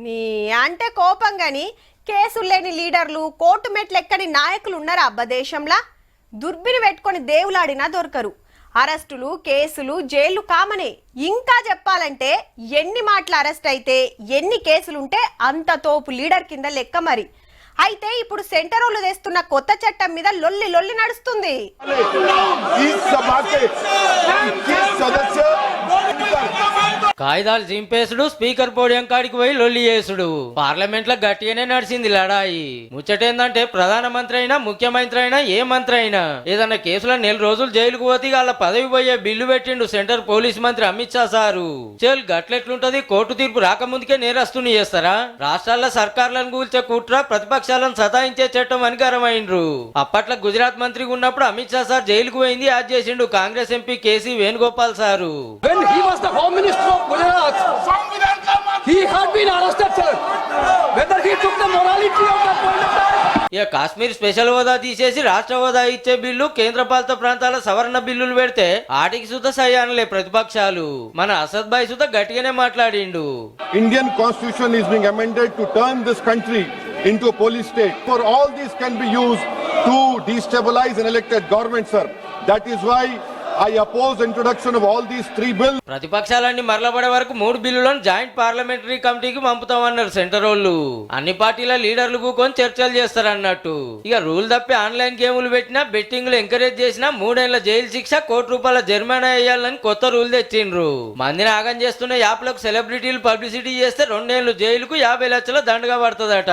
నీ అంటే కోపం గాని కేసులు లేని లీడర్లు కోర్టు మెట్లెక్కని నాయకులు ఉన్నారా అబ్బా దేశంలా? దుర్బిని పెట్టుకొని దేవులాడినా దొరకరు. అరెస్టులు కేసులు జైళ్లు కామనే. ఇంకా చెప్పాలంటే ఎన్ని మాటలు అరెస్ట్ అయితే ఎన్ని కేసులుంటే అంత తోపు లీడర్ కింద లెక్క మరి. అయితే ఇప్పుడు సెంటరోలు తెస్తున్న కొత్త చట్టం మీద లొల్లి లొల్లి నడుస్తుంది. కాయిదాలు చింపేసుడు, స్పీకర్ పోడియం కాడికి పోయి లొల్లి చేసుడు, పార్లమెంట్ లో గట్టిగానే నడిచింది లడాయి. ముచ్చటేందంటే ప్రధానమంత్రి అయినా ముఖ్యమంత్రి అయినా ఏ మంత్రి అయినా ఏదన్నా కేసులో 4 రోజులు జైలుకు పోతే వాళ్ళ పదవి పోయే బిల్లు పెట్టిండు సెంటర్ పోలీస్ మంత్రి అమిత్ షా సారు. జైలు గట్లెట్లుంటది? కోర్టు తీర్పు రాకముందుకే నేరస్తుని చేస్తారా? రాష్ట్రాల్లో సర్కార్లను కూల్చే కుట్ర, ప్రతిపక్షాలను సతాయించే చట్టం అని గరమైండ్రు. అప్పట్లో గుజరాత్ మంత్రిగా ఉన్నప్పుడు అమిత్ షా సార్ జైలుకు పోయింది యాద్ చేసిండు Congress MP KC Venugopal sir. Gujarat. He had been arrested, sir. Whether he took the morality of that point of time. ఇక కాశ్మీర్ స్పెషల్ హోదా తీసేసి రాష్ట్ర హోదా ఇచ్చే బిల్లు, కేంద్ర పాలిత ప్రాంతాల సవరణ బిల్లులు పెడితే ఆటికి సుత సయ్యానలే ప్రతిపక్షాలు. మన అసద్ భాయ్ సుత గట్టిగానే మాట్లాడిండు. Indian constitution is being amended to turn this country into a police state. For all these can be used to destabilize an elected government, sir. That is why I oppose introduction of all these 3 bills. ప్రతిపక్షాలన్నీ మరలబడే వరకు 3 బిల్లులను joint parliamentary కమిటీకి పంపుతామన్నారు centre వాళ్ళు. అన్ని పార్టీల లీడర్లు కూకొని చర్చలు చేస్తారన్నట్టు. ఇక రూల్ తప్పి ఆన్లైన్ గేములు పెట్టినా, బెట్టింగ్లు ఎంకరేజ్ చేసినా 3 ఏళ్ల జైలు శిక్ష, ₹1,00,00,000 జరిమానా వేయాలని కొత్త రూల్ తెచ్చిండ్రు. మందిని ఆగం చేస్తున్న యాప్లకు సెలబ్రిటీలు పబ్లిసిటీ చేస్తే 2 ఏళ్లు జైలుకు 50 లక్షల దండగా పడుతుందట.